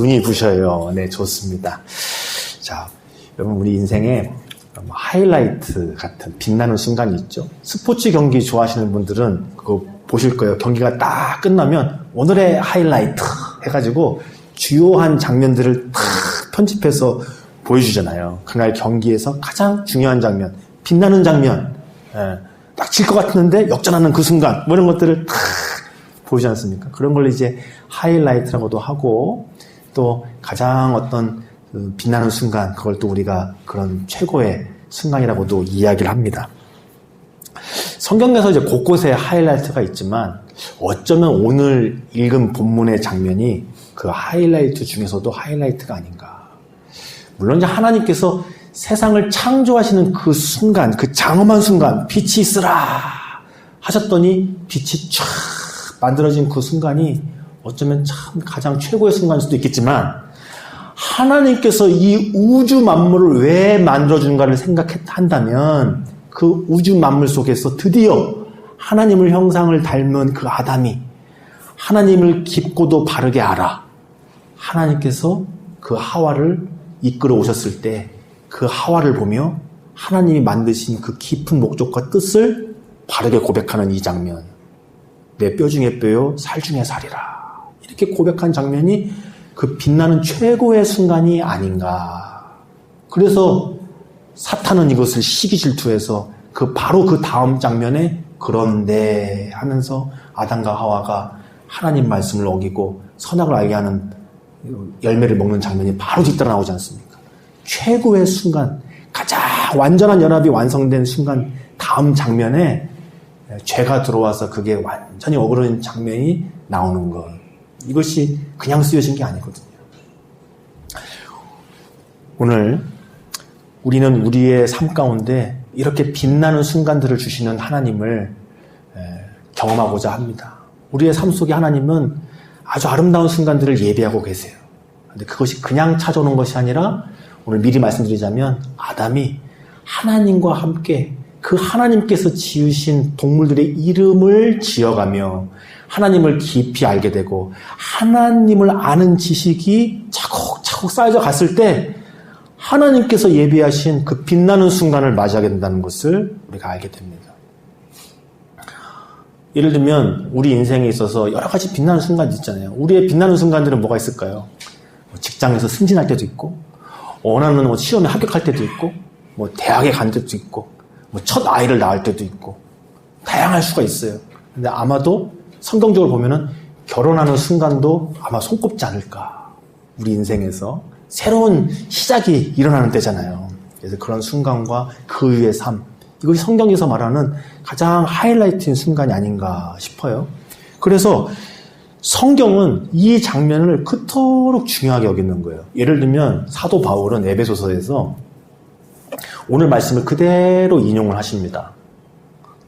눈이 부셔요. 네, 좋습니다. 자, 여러분 우리 인생에 하이라이트 같은 빛나는 순간이 있죠. 스포츠 경기 좋아하시는 분들은 그거 보실 거예요. 경기가 딱 끝나면 오늘의 하이라이트 해가지고 주요한 장면들을 탁 편집해서 보여주잖아요. 그날 경기에서 가장 중요한 장면, 빛나는 장면, 딱 질 것 같았는데 역전하는 그 순간, 뭐 이런 것들을 탁 보이지 않습니까? 그런 걸 이제 하이라이트라고도 하고, 또 가장 어떤 빛나는 순간, 그걸 또 우리가 그런 최고의 순간이라고도 이야기를 합니다. 성경에서 이제 곳곳에 하이라이트가 있지만 어쩌면 오늘 읽은 본문의 장면이 그 하이라이트 중에서도 하이라이트가 아닌가. 물론 이제 하나님께서 세상을 창조하시는 그 순간, 그 장엄한 순간, 빛이 있으라 하셨더니 빛이 쫙 만들어진 그 순간이 어쩌면 참 가장 최고의 순간일 수도 있겠지만, 하나님께서 이 우주 만물을 왜 만들어준가를 생각한다면 그 우주 만물 속에서 드디어 하나님을 형상을 닮은 그 아담이 하나님을 깊고도 바르게 알아 하나님께서 그 하와를 이끌어 오셨을 때 그 하와를 보며 하나님이 만드신 그 깊은 목적과 뜻을 바르게 고백하는 이 장면, 내 뼈 중에 뼈요 살 중에 살이라, 이렇게 고백한 장면이 그 빛나는 최고의 순간이 아닌가. 그래서 사탄은 이것을 시기 질투해서 바로 그 다음 장면에 그런데 하면서 아담과 하와가 하나님 말씀을 어기고 선악을 알게 하는 열매를 먹는 장면이 바로 뒤따라 나오지 않습니까? 최고의 순간, 가장 완전한 연합이 완성된 순간 다음 장면에 죄가 들어와서 그게 완전히 어그러진 장면이 나오는 것. 이것이 그냥 쓰여진 게 아니거든요. 오늘 우리는 우리의 삶 가운데 이렇게 빛나는 순간들을 주시는 하나님을 경험하고자 합니다. 우리의 삶 속에 하나님은 아주 아름다운 순간들을 예비하고 계세요. 근데 그것이 그냥 찾아오는 것이 아니라 오늘 미리 말씀드리자면 아담이 하나님과 함께 그 하나님께서 지으신 동물들의 이름을 지어가며 하나님을 깊이 알게 되고 하나님을 아는 지식이 차곡차곡 쌓여져 갔을 때 하나님께서 예비하신 그 빛나는 순간을 맞이하게 된다는 것을 우리가 알게 됩니다. 예를 들면 우리 인생에 있어서 여러 가지 빛나는 순간이 있잖아요. 우리의 빛나는 순간들은 뭐가 있을까요? 직장에서 승진할 때도 있고, 원하는 시험에 합격할 때도 있고, 대학에 간 때도 있고, 첫 아이를 낳을 때도 있고, 다양할 수가 있어요. 근데 아마도 성경적으로 보면은 결혼하는 순간도 아마 손꼽지 않을까. 우리 인생에서 새로운 시작이 일어나는 때잖아요. 그래서 그런 순간과 그 위의 삶, 이것이 성경에서 말하는 가장 하이라이트인 순간이 아닌가 싶어요. 그래서 성경은 이 장면을 그토록 중요하게 여기는 거예요. 예를 들면 사도 바울은 에베소서에서 오늘 말씀을 그대로 인용을 하십니다.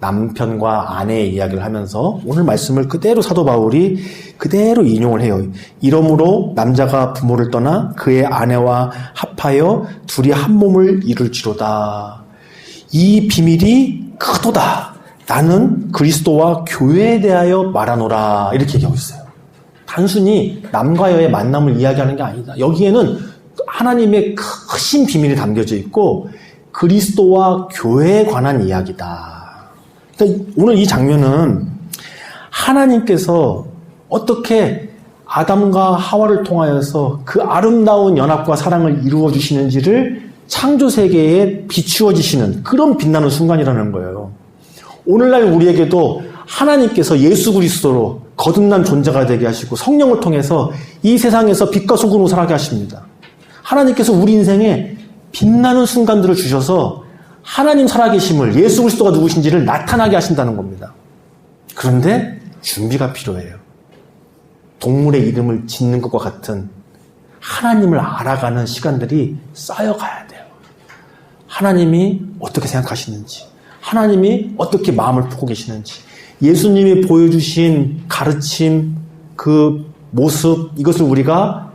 남편과 아내의 이야기를 하면서 오늘 말씀을 그대로 사도 바울이 그대로 인용을 해요. 이러므로 남자가 부모를 떠나 그의 아내와 합하여 둘이 한 몸을 이룰지로다. 이 비밀이 크도다. 나는 그리스도와 교회에 대하여 말하노라. 이렇게 얘기하고 있어요. 단순히 남과 여의 만남을 이야기하는 게 아니다. 여기에는 하나님의 크신 비밀이 담겨져 있고 그리스도와 교회에 관한 이야기다. 그러니까 오늘 이 장면은 하나님께서 어떻게 아담과 하와를 통하여서 그 아름다운 연합과 사랑을 이루어 주시는지를 창조 세계에 비추어지시는 그런 빛나는 순간이라는 거예요. 오늘날 우리에게도 하나님께서 예수 그리스도로 거듭난 존재가 되게 하시고 성령을 통해서 이 세상에서 빛과 소금으로 살아가게 하십니다. 하나님께서 우리 인생에 빛나는 순간들을 주셔서 하나님 살아계심을, 예수 그리스도가 누구신지를 나타나게 하신다는 겁니다. 그런데 준비가 필요해요. 동물의 이름을 짓는 것과 같은 하나님을 알아가는 시간들이 쌓여가야 돼요. 하나님이 어떻게 생각하시는지, 하나님이 어떻게 마음을 품고 계시는지, 예수님이 보여주신 가르침, 그 모습, 이것을 우리가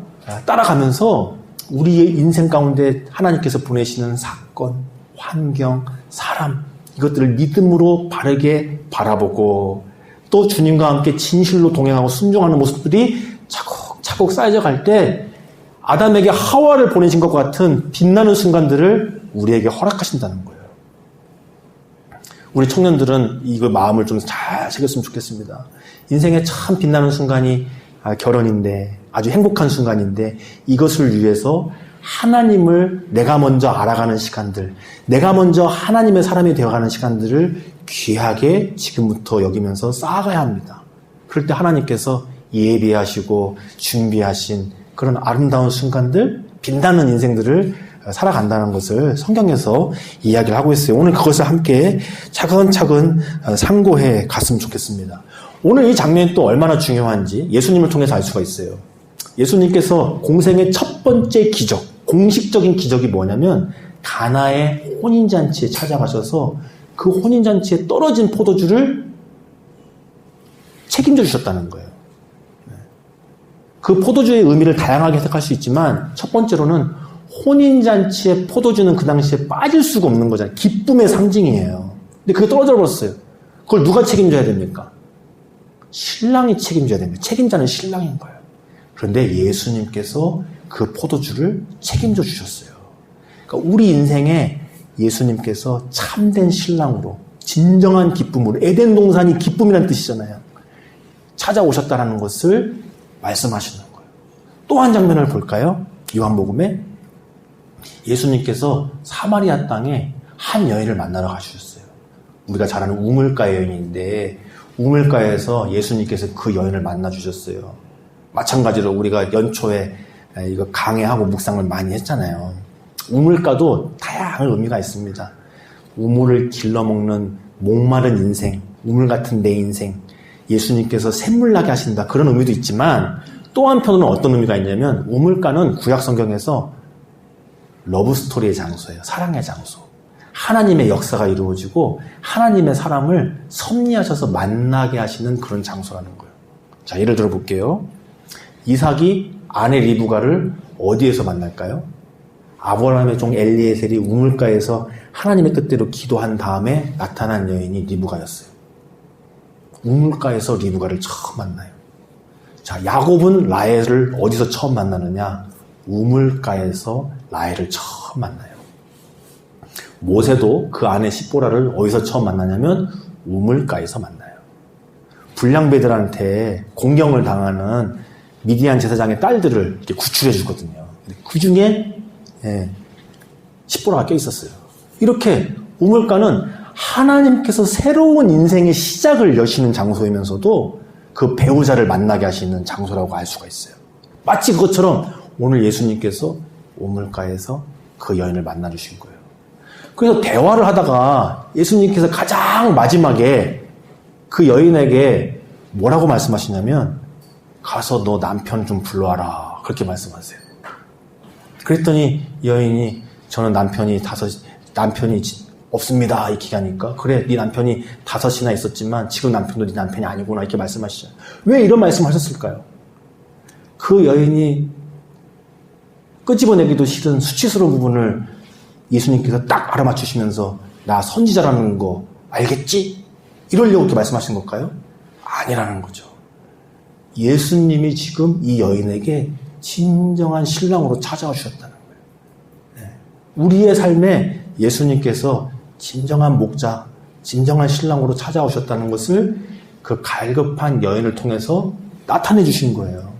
따라가면서 우리의 인생 가운데 하나님께서 보내시는 사건, 환경, 사람, 이것들을 믿음으로 바르게 바라보고 또 주님과 함께 진실로 동행하고 순종하는 모습들이 차곡차곡 쌓여져 갈 때 아담에게 하와를 보내신 것 같은 빛나는 순간들을 우리에게 허락하신다는 거예요. 우리 청년들은 이거 마음을 좀 잘 새겼으면 좋겠습니다. 인생에 참 빛나는 순간이 결혼인데, 아주 행복한 순간인데, 이것을 위해서 하나님을 내가 먼저 알아가는 시간들, 내가 먼저 하나님의 사람이 되어가는 시간들을 귀하게 지금부터 여기면서 쌓아가야 합니다. 그럴 때 하나님께서 예비하시고 준비하신 그런 아름다운 순간들, 빛나는 인생들을 살아간다는 것을 성경에서 이야기를 하고 있어요. 오늘 그것을 함께 차근차근 상고해 갔으면 좋겠습니다. 오늘 이 장면이 또 얼마나 중요한지 예수님을 통해서 알 수가 있어요. 예수님께서 공생의 첫 번째 기적, 공식적인 기적이 뭐냐면 가나의 혼인잔치에 찾아가셔서 그 혼인잔치에 떨어진 포도주를 책임져 주셨다는 거예요. 그 포도주의 의미를 다양하게 해석할 수 있지만 첫 번째로는 혼인잔치의 포도주는 그 당시에 빠질 수가 없는 거잖아요. 기쁨의 상징이에요. 근데 그게 떨어져 버렸어요. 그걸 누가 책임져야 됩니까? 신랑이 책임져야 됩니다. 책임자는 신랑인 거예요. 그런데 예수님께서 그 포도주를 책임져 주셨어요. 그러니까 우리 인생에 예수님께서 참된 신랑으로 진정한 기쁨으로, 에덴 동산이 기쁨이라는 뜻이잖아요. 찾아오셨다는 것을 말씀하시는 거예요. 또 한 장면을 볼까요? 요한복음에 예수님께서 사마리아 땅에 한 여인을 만나러 가주셨어요. 우리가 잘 아는 우물가 여인인데 우물가에서 예수님께서 그 여인을 만나 주셨어요. 마찬가지로 우리가 연초에 이거 강해하고 묵상을 많이 했잖아요. 우물가도 다양한 의미가 있습니다. 우물을 길러먹는 목마른 인생, 우물 같은 내 인생, 예수님께서 샘물나게 하신다, 그런 의미도 있지만 또 한편으로는 어떤 의미가 있냐면 우물가는 구약 성경에서 러브스토리의 장소예요. 사랑의 장소. 하나님의 역사가 이루어지고 하나님의 사람을 섭리하셔서 만나게 하시는 그런 장소라는 거예요. 자, 예를 들어 볼게요. 이삭이 아내 리브가를 어디에서 만날까요? 아브라함의 종 엘리에셀이 우물가에서 하나님의 뜻대로 기도한 다음에 나타난 여인이 리브가였어요. 우물가에서 리브가를 처음 만나요. 자, 야곱은 라헬을 어디서 처음 만나느냐? 우물가에서 라헬을 처음 만나요. 모세도 그 아내 십보라를 어디서 처음 만나냐면 우물가에서 만나요. 불량배들한테 공경을 당하는 미디안 제사장의 딸들을 이렇게 구출해 주거든요. 그 중에 십보라가 껴 있었어요. 이렇게 우물가는 하나님께서 새로운 인생의 시작을 여시는 장소이면서도 그 배우자를 만나게 하시는 장소라고 알 수가 있어요. 마치 그것처럼 오늘 예수님께서 우물가에서 그 여인을 만나 주신 거예요. 그래서 대화를 하다가 예수님께서 가장 마지막에 그 여인에게 뭐라고 말씀하시냐면 가서 너 남편 좀 불러와라, 그렇게 말씀하세요. 그랬더니 여인이 저는 남편이 없습니다, 이렇게 하니까 그래, 네 남편이 5이나 있었지만 지금 남편도 네 남편이 아니구나, 이렇게 말씀하시죠. 왜 이런 말씀하셨을까요? 그 여인이 끄집어내기도 싫은 수치스러운 부분을 예수님께서 딱 알아맞추시면서 나 선지자라는 거 알겠지? 이러려고 이렇게 말씀하신 걸까요? 아니라는 거죠. 예수님이 지금 이 여인에게 진정한 신랑으로 찾아와 주셨다는 거예요. 우리의 삶에 예수님께서 진정한 목자, 진정한 신랑으로 찾아오셨다는 것을 그 갈급한 여인을 통해서 나타내 주신 거예요.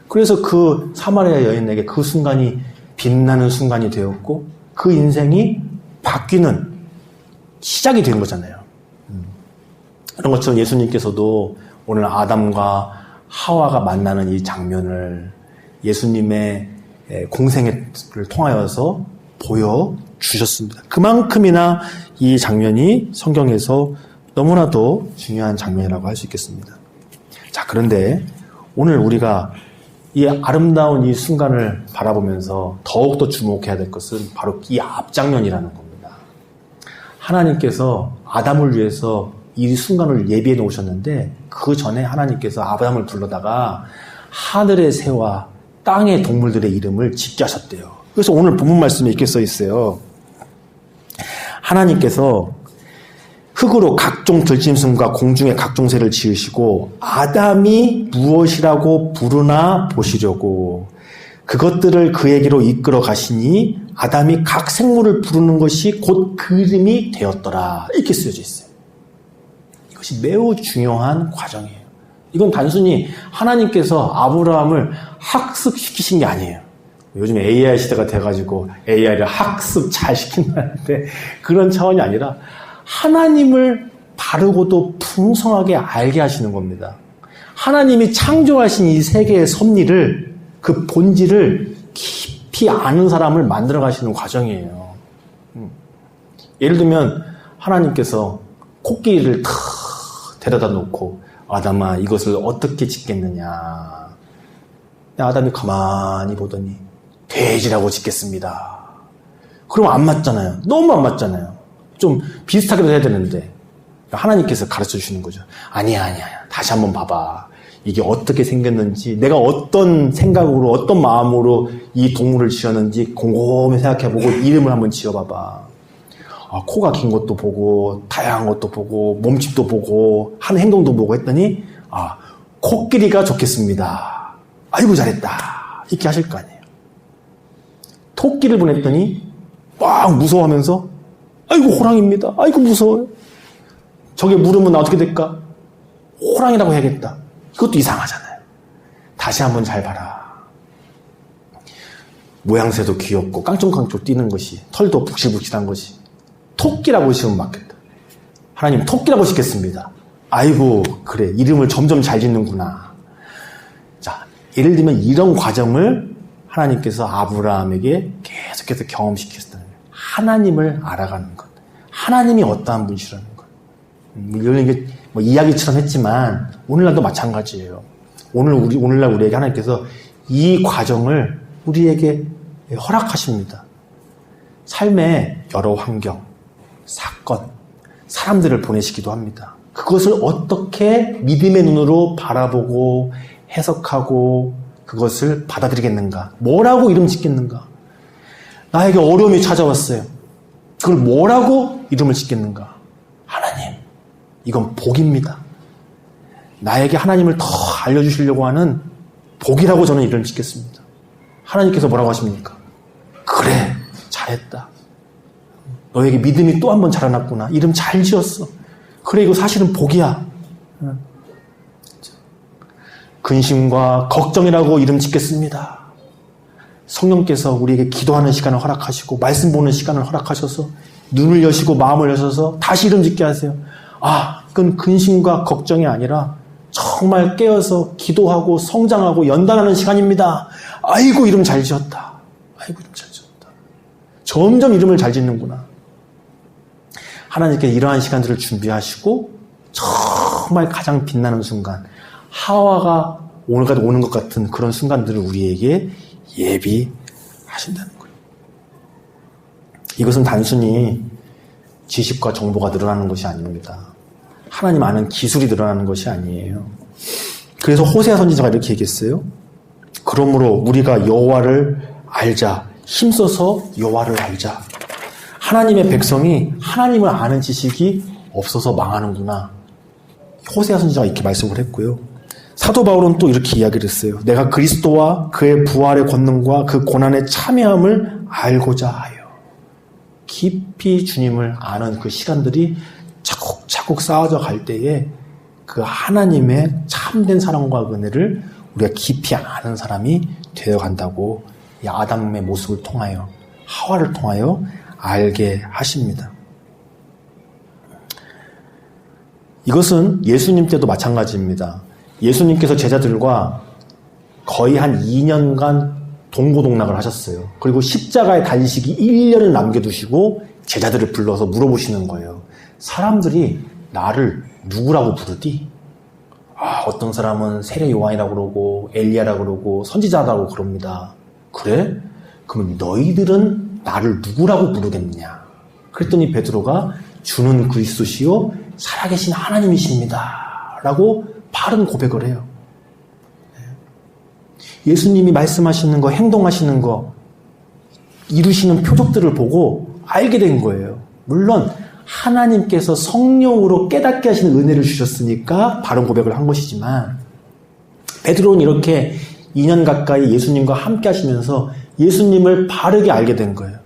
그래서 그 사마리아 여인에게 그 순간이 빛나는 순간이 되었고 그 인생이 바뀌는 시작이 된 거잖아요. 그런 것처럼 예수님께서도 오늘 아담과 하와가 만나는 이 장면을 예수님의 공생애를 통하여서 보여주셨습니다. 그만큼이나 이 장면이 성경에서 너무나도 중요한 장면이라고 할 수 있겠습니다. 자, 그런데 오늘 우리가 이 아름다운 이 순간을 바라보면서 더욱더 주목해야 될 것은 바로 이 앞장면이라는 겁니다. 하나님께서 아담을 위해서 이 순간을 예비해 놓으셨는데 그 전에 하나님께서 아담을 불러다가 하늘의 새와 땅의 동물들의 이름을 짓게 하셨대요. 그래서 오늘 본문 말씀에 이렇게 써 있어요. 하나님께서 흙으로 각종 들짐승과 공중의 각종 새를 지으시고 아담이 무엇이라고 부르나 보시려고 그것들을 그에게로 이끌어 가시니 아담이 각 생물을 부르는 것이 곧 그 이름이 되었더라. 이렇게 쓰여져 있어요. 이것이 매우 중요한 과정이에요. 이건 단순히 하나님께서 아브라함을 학습시키신 게 아니에요. 요즘 AI 시대가 돼가지고 AI를 학습 잘 시킨다는데 그런 차원이 아니라 하나님을 바르고도 풍성하게 알게 하시는 겁니다. 하나님이 창조하신 이 세계의 섭리를, 그 본질을 깊이 아는 사람을 만들어 가시는 과정이에요. 예를 들면 하나님께서 코끼리를 탁 데려다 놓고 아담아 이것을 어떻게 짓겠느냐. 아담이 가만히 보더니 돼지라고 짓겠습니다. 그럼 안 맞잖아요. 너무 안 맞잖아요. 좀 비슷하게도 해야 되는데 하나님께서 가르쳐 주시는 거죠. 아니야. 다시 한번 봐봐. 이게 어떻게 생겼는지, 내가 어떤 생각으로, 어떤 마음으로 이 동물을 지었는지 곰곰이 생각해보고 이름을 한번 지어봐봐. 코가 긴 것도 보고, 다양한 것도 보고, 몸집도 보고, 하는 행동도 보고 했더니, 코끼리가 좋겠습니다. 아이고, 잘했다. 이렇게 하실 거 아니에요. 토끼를 보냈더니, 막 무서워하면서, 아이고, 호랑이입니다. 아이고, 무서워요. 저게 물으면 나 어떻게 될까? 호랑이라고 해야겠다. 이것도 이상하잖아요. 다시 한번 잘 봐라. 모양새도 귀엽고 깡총깡총 뛰는 것이, 털도 북실북실한 것이 토끼라고 지으면 맞겠다. 하나님 토끼라고 짓겠습니다. 아이고 그래, 이름을 점점 잘 짓는구나. 자, 예를 들면 이런 과정을 하나님께서 아브라함에게 계속해서 경험시켰다는 거예요. 하나님을 알아가는 것, 하나님이 어떠한 분이시라는 것. 이런 게 이야기처럼 했지만 오늘날도 마찬가지예요. 오늘날 우리에게 하나님께서 이 과정을 우리에게 허락하십니다. 삶의 여러 환경, 사건, 사람들을 보내시기도 합니다. 그것을 어떻게 믿음의 눈으로 바라보고 해석하고 그것을 받아들이겠는가? 뭐라고 이름 짓겠는가? 나에게 어려움이 찾아왔어요. 그걸 뭐라고 이름을 짓겠는가? 하나님, 이건 복입니다. 나에게 하나님을 더 알려주시려고 하는 복이라고 저는 이름을 짓겠습니다. 하나님께서 뭐라고 하십니까? 그래, 잘했다. 너에게 믿음이 또 한 번 자라났구나. 이름 잘 지었어. 그래, 이거 사실은 복이야. 근심과 걱정이라고 이름 짓겠습니다. 성령께서 우리에게 기도하는 시간을 허락하시고 말씀 보는 시간을 허락하셔서 눈을 여시고 마음을 여셔서 다시 이름 짓게 하세요. 이건 근심과 걱정이 아니라 정말 깨어서 기도하고 성장하고 연단하는 시간입니다. 아이고 이름 잘 지었다. 아이고 이름 잘 지었다. 점점 이름을 잘 짓는구나. 하나님께 이러한 시간들을 준비하시고 정말 가장 빛나는 순간, 하와가 오늘까지 오는 것 같은 그런 순간들을 우리에게 예비하신다는 거예요. 이것은 단순히 지식과 정보가 늘어나는 것이 아닙니다. 하나님 아는 기술이 늘어나는 것이 아니에요. 그래서 호세아 선지자가 이렇게 얘기했어요. 그러므로 우리가 여호와를 알자. 힘써서 여호와를 알자. 하나님의 백성이 하나님을 아는 지식이 없어서 망하는구나. 호세아 선지자가 이렇게 말씀을 했고요. 사도 바울은 또 이렇게 이야기를 했어요. 내가 그리스도와 그의 부활의 권능과 그 고난의 참여함을 알고자 하여. 깊이 주님을 아는 그 시간들이 차곡차곡 쌓아져 갈 때에 그 하나님의 참된 사랑과 은혜를 우리가 깊이 아는 사람이 되어간다고 이 아담의 모습을 통하여, 하와를 통하여 알게 하십니다. 이것은 예수님 때도 마찬가지입니다. 예수님께서 제자들과 거의 한 2년간 동고동락을 하셨어요. 그리고 십자가의 단식이 1년을 남겨두시고 제자들을 불러서 물어보시는 거예요. 사람들이 나를 누구라고 부르디? 어떤 사람은 세례 요한이라고 그러고 엘리야라고 그러고 선지자라고 그럽니다. 그래? 그러면 너희들은 나를 누구라고 부르겠느냐? 그랬더니 베드로가 주는 그리스도시요 살아계신 하나님이십니다. 라고 바른 고백을 해요. 예수님이 말씀하시는 거, 행동하시는 거, 이루시는 표적들을 보고 알게 된 거예요. 물론 하나님께서 성령으로 깨닫게 하시는 은혜를 주셨으니까 바른 고백을 한 것이지만, 베드로는 이렇게 2년 가까이 예수님과 함께 하시면서 예수님을 바르게 알게 된 거예요.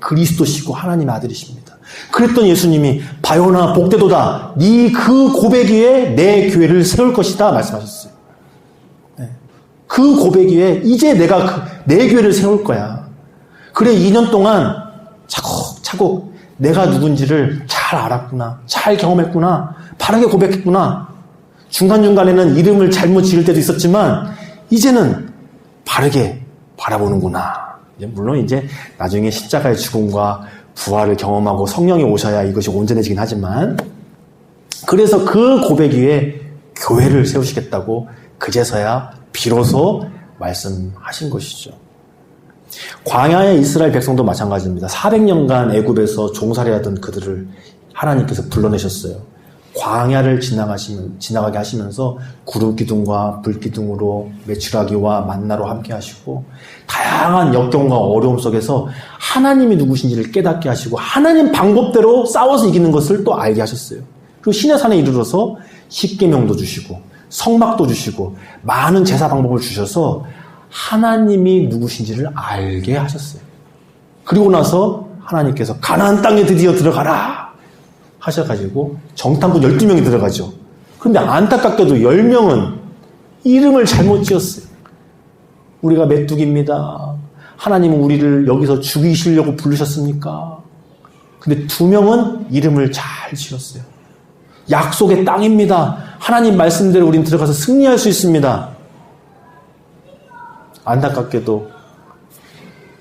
그리스도시고 하나님의 아들이십니다. 그랬던 예수님이 바요나 복되도다. 네 그 고백 위에 내 교회를 세울 것이다 말씀하셨어요. 그 고백 위에 이제 내가 내 교회를 세울 거야. 그래 2년 동안 차곡차곡 내가 누군지를 잘 알았구나. 잘 경험했구나. 바르게 고백했구나. 중간중간에는 이름을 잘못 지을 때도 있었지만 이제는 바르게 바라보는구나. 물론 이제 나중에 십자가의 죽음과 부활을 경험하고 성령이 오셔야 이것이 온전해지긴 하지만 그래서 그 고백 위에 교회를 세우시겠다고 그제서야 비로소 말씀하신 것이죠. 광야의 이스라엘 백성도 마찬가지입니다. 400년간 애굽에서 종살이하던 그들을 하나님께서 불러내셨어요. 광야를 지나가게 하시면서 구름 기둥과 불 기둥으로 메추라기와 만나로 함께 하시고 다양한 역경과 어려움 속에서 하나님이 누구신지를 깨닫게 하시고 하나님 방법대로 싸워서 이기는 것을 또 알게 하셨어요. 그리고 시내산에 이르러서 십계명도 주시고 성막도 주시고 많은 제사 방법을 주셔서 하나님이 누구신지를 알게 하셨어요. 그리고 나서 하나님께서 가나안 땅에 드디어 들어가라 하셔가지고 정탐꾼 12명이 들어가죠. 그런데 안타깝게도 10명은 이름을 잘못 지었어요. 우리가 메뚜기입니다. 하나님은 우리를 여기서 죽이시려고 부르셨습니까? 근데 2명은 이름을 잘 지었어요. 약속의 땅입니다. 하나님 말씀대로 우린 들어가서 승리할 수 있습니다. 안타깝게도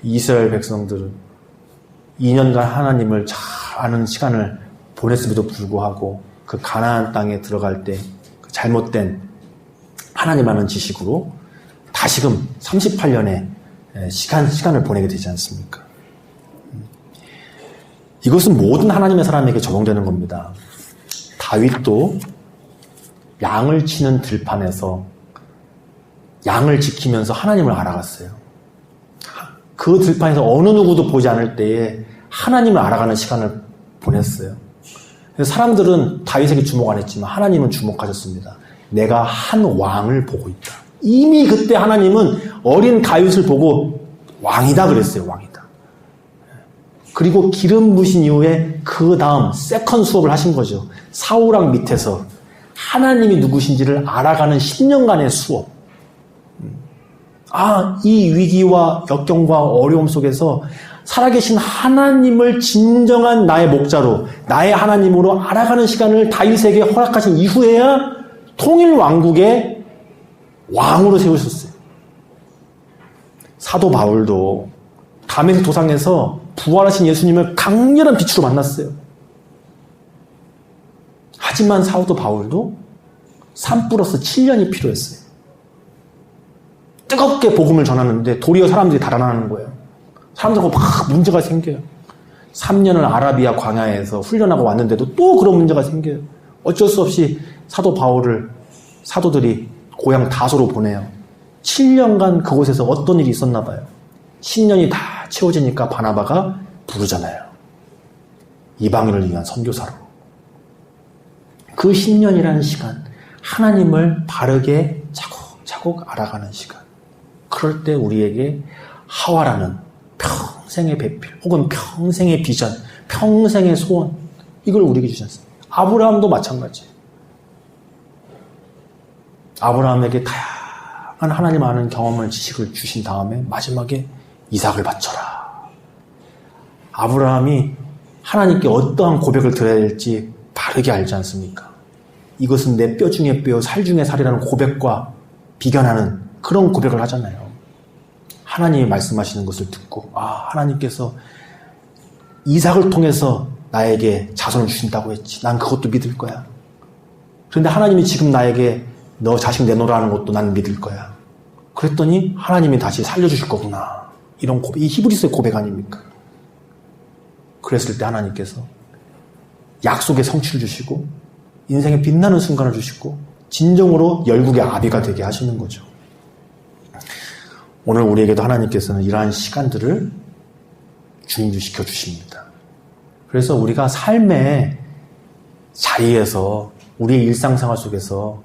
이스라엘 백성들은 2년간 하나님을 잘 아는 시간을 보냈음에도 불구하고 그 가나안 땅에 들어갈 때 그 잘못된 하나님 아는 지식으로 다시금 38년의 시간을 보내게 되지 않습니까? 이것은 모든 하나님의 사람에게 적용되는 겁니다. 다윗도 양을 치는 들판에서 양을 지키면서 하나님을 알아갔어요. 그 들판에서 어느 누구도 보지 않을 때에 하나님을 알아가는 시간을 보냈어요. 사람들은 다윗에게 주목 안 했지만 하나님은 주목하셨습니다. 내가 한 왕을 보고 있다. 이미 그때 하나님은 어린 다윗을 보고 왕이다 그랬어요. 왕이다. 그리고 기름 부으신 이후에 그 다음 세컨 수업을 하신 거죠. 사울왕 밑에서 하나님이 누구신지를 알아가는 10년간의 수업. 이 위기와 역경과 어려움 속에서 살아계신 하나님을 진정한 나의 목자로, 나의 하나님으로 알아가는 시간을 다윗에게 허락하신 이후에야 통일 왕국의 왕으로 세우셨어요. 사도 바울도 담에색 도상에서 부활하신 예수님을 강렬한 빛으로 만났어요. 하지만 사도 바울도 3+7년이 필요했어요. 뜨겁게 복음을 전하는데 도리어 사람들이 달아나는 거예요. 사람들하고 막 문제가 생겨요. 3년을 아라비아 광야에서 훈련하고 왔는데도 또 그런 문제가 생겨요. 어쩔 수 없이 사도 바울을 사도들이 고향 다소로 보내요. 7년간 그곳에서 어떤 일이 있었나 봐요. 10년이 다 채워지니까 바나바가 부르잖아요. 이방인을 위한 선교사로. 그 10년이라는 시간, 하나님을 바르게 차곡차곡 알아가는 시간. 그럴 때 우리에게 하와라는 평생의 배필, 혹은 평생의 비전, 평생의 소원, 이걸 우리에게 주지 않습니다. 아브라함도 마찬가지예요. 아브라함에게 다양한 하나님 아는 경험을, 지식을 주신 다음에 마지막에 이삭을 바쳐라. 아브라함이 하나님께 어떠한 고백을 드려야 될지 바르게 알지 않습니까? 이것은 내 뼈 중에 뼈, 살 중에 살이라는 고백과 비견하는 그런 고백을 하잖아요. 하나님이 말씀하시는 것을 듣고 하나님께서 이삭을 통해서 나에게 자손을 주신다고 했지. 난 그것도 믿을 거야. 그런데 하나님이 지금 나에게 너 자식 내놓으라는 것도 난 믿을 거야. 그랬더니 하나님이 다시 살려주실 거구나. 이런 고백, 이 히브리서의 고백 아닙니까? 그랬을 때 하나님께서 약속의 성취를 주시고 인생의 빛나는 순간을 주시고 진정으로 열국의 아비가 되게 하시는 거죠. 오늘 우리에게도 하나님께서는 이러한 시간들을 준비시켜 주십니다. 그래서 우리가 삶의 자리에서 우리의 일상생활 속에서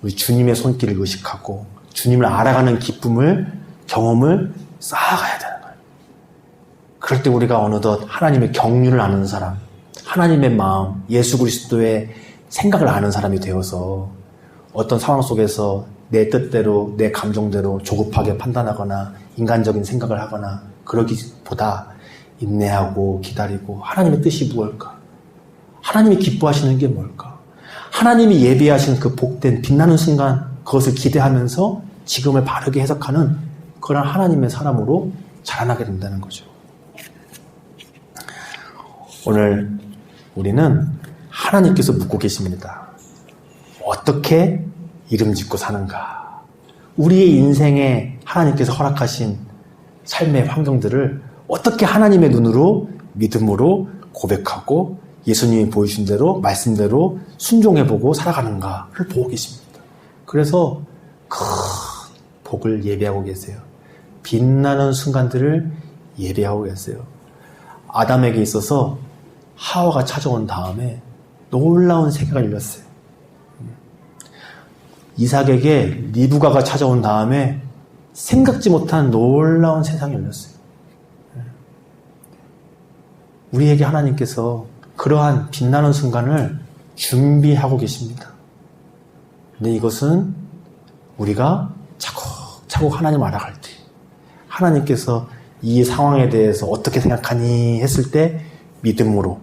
우리 주님의 손길을 의식하고 주님을 알아가는 기쁨을, 경험을 쌓아가야 되는 거예요. 그럴 때 우리가 어느덧 하나님의 경륜을 아는 사람, 하나님의 마음, 예수 그리스도의 생각을 아는 사람이 되어서 어떤 상황 속에서 내 뜻대로, 내 감정대로 조급하게 판단하거나 인간적인 생각을 하거나 그러기보다 인내하고 기다리고 하나님의 뜻이 무엇일까? 하나님이 기뻐하시는 게 뭘까? 하나님이 예비하신 그 복된 빛나는 순간 그것을 기대하면서 지금을 바르게 해석하는 그런 하나님의 사람으로 자라나게 된다는 거죠. 오늘 우리는 하나님께서 묻고 계십니다. 어떻게 이름 짓고 사는가? 우리의 인생에 하나님께서 허락하신 삶의 환경들을 어떻게 하나님의 눈으로 믿음으로 고백하고 예수님이 보여주신 대로 말씀대로 순종해보고 살아가는가를 보고 계십니다. 그래서 큰 복을 예비하고 계세요. 빛나는 순간들을 예비하고 계세요. 아담에게 있어서 하와가 찾아온 다음에 놀라운 세계가 열렸어요. 이삭에게 리브가가 찾아온 다음에 생각지 못한 놀라운 세상이 열렸어요. 우리에게 하나님께서 그러한 빛나는 순간을 준비하고 계십니다. 근데 이것은 우리가 차곡차곡 하나님을 알아갈 때, 하나님께서 이 상황에 대해서 어떻게 생각하니 했을 때 믿음으로,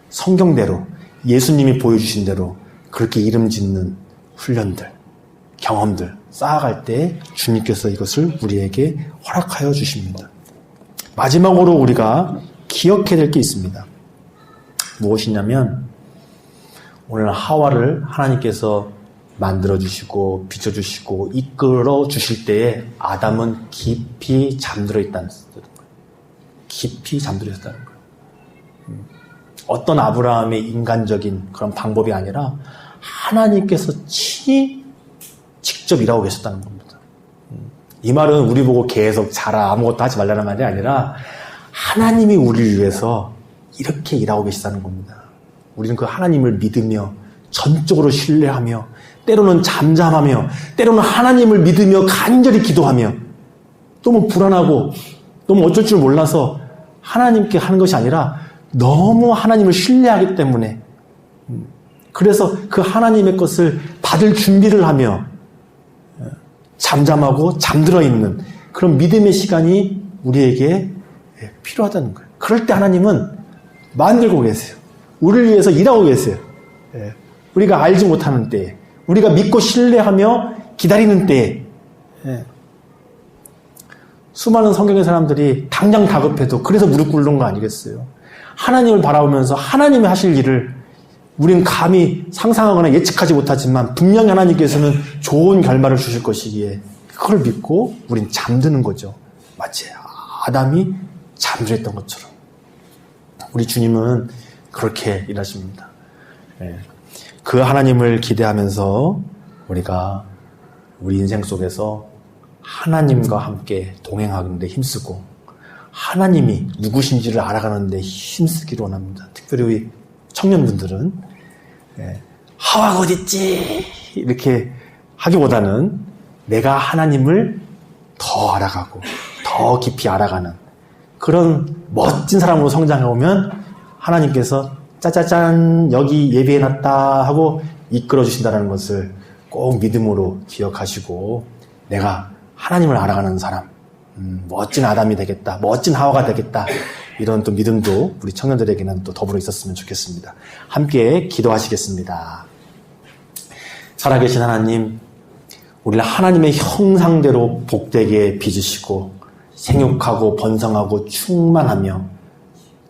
성경대로, 예수님이 보여주신 대로 그렇게 이름 짓는 훈련들, 경험들 쌓아갈 때 주님께서 이것을 우리에게 허락하여 주십니다. 마지막으로 우리가 기억해야 될 게 있습니다. 무엇이냐면 오늘 하와를 하나님께서 만들어주시고 비춰주시고 이끌어주실 때에 아담은 깊이 잠들어 있다는 거예요. 깊이 잠들어 있었다는 거예요. 어떤 아브라함의 인간적인 그런 방법이 아니라 하나님께서 친히 직접 일하고 계셨다는 겁니다. 이 말은 우리 보고 계속 자라 아무것도 하지 말라는 말이 아니라 하나님이 우리를 위해서 이렇게 일하고 계시다는 겁니다. 우리는 그 하나님을 믿으며 전적으로 신뢰하며 때로는 잠잠하며 때로는 하나님을 믿으며 간절히 기도하며 너무 불안하고 너무 어쩔 줄 몰라서 하나님께 하는 것이 아니라 너무 하나님을 신뢰하기 때문에 그래서 그 하나님의 것을 받을 준비를 하며 잠잠하고 잠들어 있는 그런 믿음의 시간이 우리에게 필요하다는 거예요. 그럴 때 하나님은 만들고 계세요. 우리를 위해서 일하고 계세요. 우리가 알지 못하는 때에, 우리가 믿고 신뢰하며 기다리는 때에, 수많은 성경의 사람들이 당장 다급해도 그래서 무릎 꿇는 거 아니겠어요? 하나님을 바라보면서 하나님이 하실 일을 우리는 감히 상상하거나 예측하지 못하지만 분명히 하나님께서는 좋은 결말을 주실 것이기에 그걸 믿고 우린 잠드는 거죠. 마치 아담이 잠들었던 것처럼. 우리 주님은 그렇게 일하십니다. 그 하나님을 기대하면서 우리가 우리 인생 속에서 하나님과 함께 동행하는 데 힘쓰고 하나님이 누구신지를 알아가는 데 힘쓰기를 원합니다. 특별히 우리 청년분들은 하와가 어딨지? 이렇게 하기보다는 내가 하나님을 더 알아가고 더 깊이 알아가는 그런 멋진 사람으로 성장해오면 하나님께서 짜자잔 여기 예비해놨다 하고 이끌어주신다는 것을 꼭 믿음으로 기억하시고 내가 하나님을 알아가는 사람, 멋진 아담이 되겠다, 멋진 하와가 되겠다 이런 또 믿음도 우리 청년들에게는 또 더불어 있었으면 좋겠습니다. 함께 기도하시겠습니다. 살아계신 하나님, 우리를 하나님의 형상대로 복되게 빚으시고 생육하고 번성하고 충만하며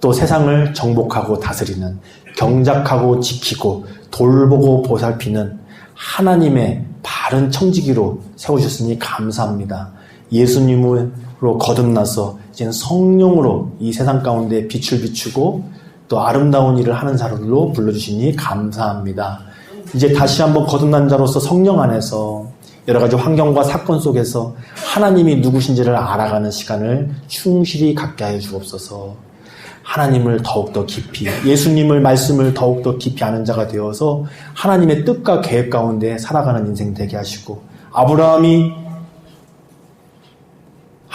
또 세상을 정복하고 다스리는 경작하고 지키고 돌보고 보살피는 하나님의 바른 청지기로 세우셨으니 감사합니다. 예수님으로 거듭나서 이제는 성령으로 이 세상 가운데 빛을 비추고 또 아름다운 일을 하는 자로 불러주시니 감사합니다. 이제 다시 한번 거듭난 자로서 성령 안에서 여러 가지 환경과 사건 속에서 하나님이 누구신지를 알아가는 시간을 충실히 갖게 하여 주옵소서. 하나님을 더욱더 깊이, 예수님을 말씀을 더욱더 깊이 아는 자가 되어서 하나님의 뜻과 계획 가운데 살아가는 인생 되게 하시고 아브라함이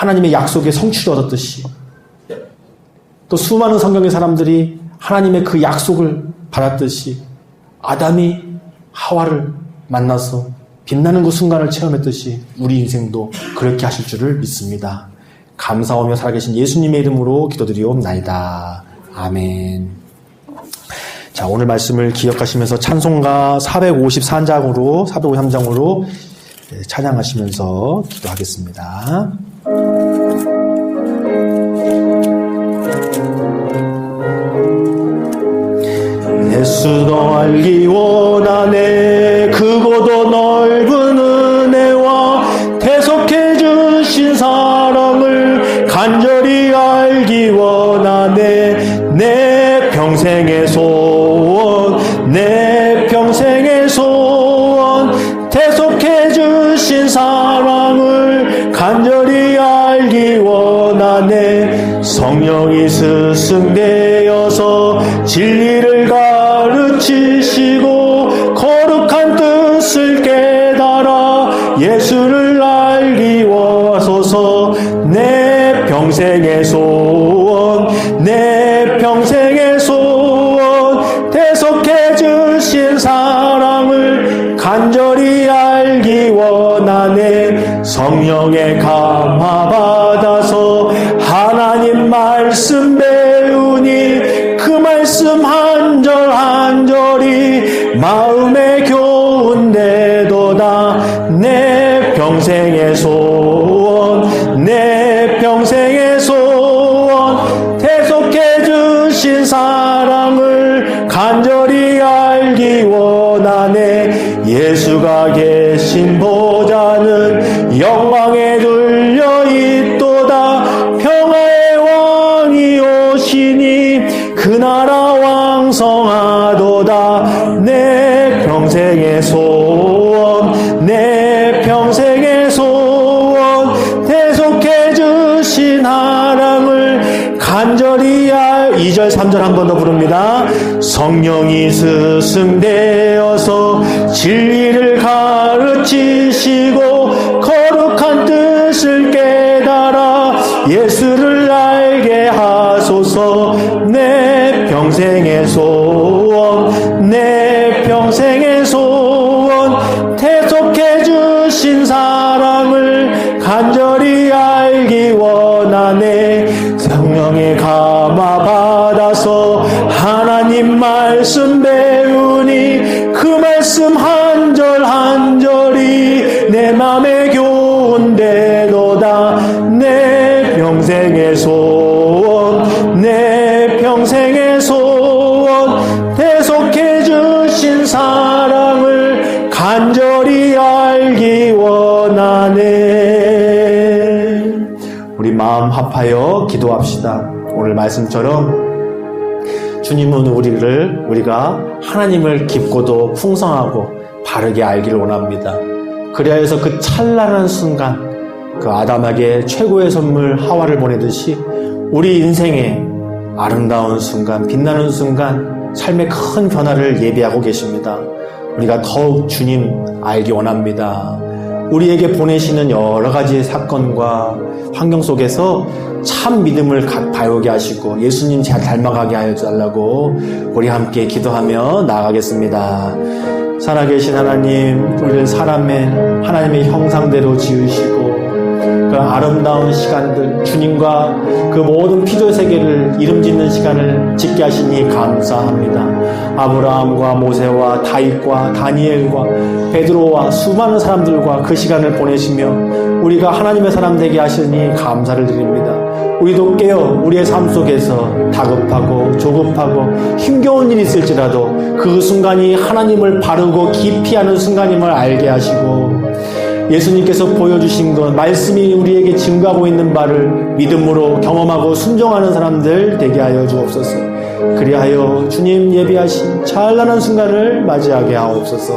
하나님의 약속의 성취를 얻었듯이 또 수많은 성경의 사람들이 하나님의 그 약속을 받았듯이 아담이 하와를 만나서 빛나는 그 순간을 체험했듯이 우리 인생도 그렇게 하실 줄을 믿습니다. 감사하며 살아계신 예수님의 이름으로 기도드리옵나이다. 아멘. 자, 오늘 말씀을 기억하시면서 찬송가 453장으로 찬양하시면서 기도하겠습니다. 예수도 알기 원하네. 크고도 넓은 은혜와 대속해 주신 사랑을 간절히 알기 원하네. 내 평생의 소원, 내 평생의 소원, 대속해 주신 사랑을 간절히 알기 원하네. 성령이 스승되어서 진리를 가르치시고 거룩한 뜻을 깨달아 예수를 알기 원하소서. 내 평생의 소원, 내 평생의 소원, 대속해 주신 사랑을 간절히 알기 원하네. 성령의 감화 받아서 하나님 말씀 배우니 그 말씀 한 절 한 절이 마음에 교훈되도다. 내 평생의 소원, 내 평생의 소원, 대속해 주신 사랑을 간절히 알기 원하네. 예수가 계신 보좌는 영광에 둘려 있도다. 평화의 왕이 오시니 그 나라 왕성하도다. 내 평생의 소원, 내 평생의 소원, 대속해 주신 사랑을 간절히 2절 3절 한 번 더 부릅니다. 성령이 스승되어서 진리를 가르치시고 거룩한 뜻을 깨달아 예수를 알게 하소서. 내 평생의 소원, 내 평생의 소원, 대속해 주신 사랑을 간절히 알기 원하네. 성령의 감화 받아서 하나님 말씀 배우니 그 말씀 한 절 한 절이 내 맘에 교훈되도다. 내 평생의 소원, 내 평생의 소원, 대속해 주신 사랑을 간절히 알기 원하네. 우리 마음 합하여 기도합시다. 오늘 말씀처럼 주님은 우리가 하나님을 깊고도 풍성하고 바르게 알기를 원합니다. 그래야 해서 그 찬란한 순간, 그 아담에게 최고의 선물 하와를 보내듯이 우리 인생의 아름다운 순간, 빛나는 순간, 삶의 큰 변화를 예비하고 계십니다. 우리가 더욱 주님 알기 원합니다. 우리에게 보내시는 여러 가지의 사건과 환경 속에서 참 믿음을 배우게 하시고 예수님 잘 닮아가게 하여 달라고 우리 함께 기도하며 나아가겠습니다. 살아계신 하나님, 우리를 하나님의 형상대로 지으시고 그 아름다운 시간들, 주님과 그 모든 피조 세계를 이름짓는 시간을 짓게 하시니 감사합니다. 아브라함과 모세와 다윗과 다니엘과 베드로와 수많은 사람들과 그 시간을 보내시며 우리가 하나님의 사람 되게 하시니 감사를 드립니다. 우리도 깨어 우리의 삶 속에서 다급하고 조급하고 힘겨운 일이 있을지라도 그 순간이 하나님을 바르고 깊이 아는 순간임을 알게 하시고 예수님께서 보여주신 것, 말씀이 우리에게 증거하고 있는 바를 믿음으로 경험하고 순종하는 사람들 되게 하여 주옵소서. 그리하여 주님 예비하신 찬란한 순간을 맞이하게 하옵소서.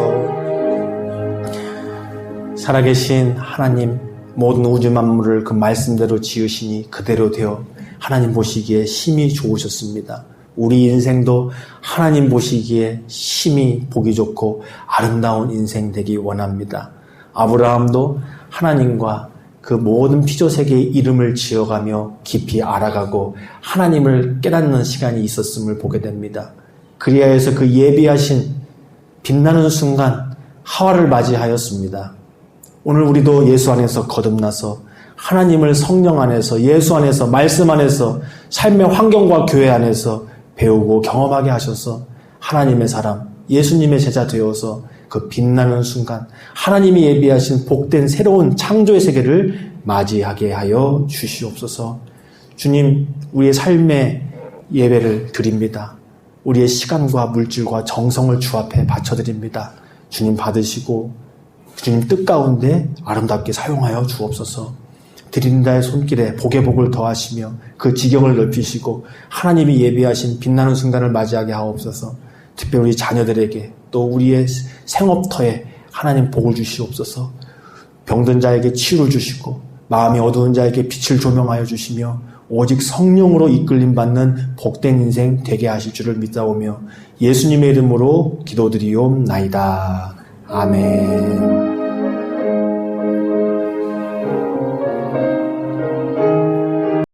살아계신 하나님, 모든 우주 만물을 그 말씀대로 지으시니 그대로 되어 하나님 보시기에 심히 좋으셨습니다. 우리 인생도 하나님 보시기에 심히 보기 좋고 아름다운 인생 되기 원합니다. 아브라함도 하나님과 그 모든 피조세계의 이름을 지어가며 깊이 알아가고 하나님을 깨닫는 시간이 있었음을 보게 됩니다. 그리하여서 그 예비하신 빛나는 순간 하와를 맞이하였습니다. 오늘 우리도 예수 안에서 거듭나서 하나님을 성령 안에서 예수 안에서 말씀 안에서 삶의 환경과 교회 안에서 배우고 경험하게 하셔서 하나님의 사람, 예수님의 제자 되어서 그 빛나는 순간 하나님이 예비하신 복된 새로운 창조의 세계를 맞이하게 하여 주시옵소서. 주님, 우리의 삶의 예배를 드립니다. 우리의 시간과 물질과 정성을 주 앞에 바쳐드립니다. 주님 받으시고 주님 뜻 가운데 아름답게 사용하여 주옵소서. 드린다의 손길에 복의 복을 더하시며 그 지경을 넓히시고 하나님이 예비하신 빛나는 순간을 맞이하게 하옵소서. 특별히 우리 자녀들에게 또 우리의 생업터에 하나님 복을 주시옵소서. 병든 자에게 치유를 주시고 마음이 어두운 자에게 빛을 조명하여 주시며 오직 성령으로 이끌림 받는 복된 인생 되게 하실 줄을 믿사오며 예수님의 이름으로 기도드리옵나이다. 아멘.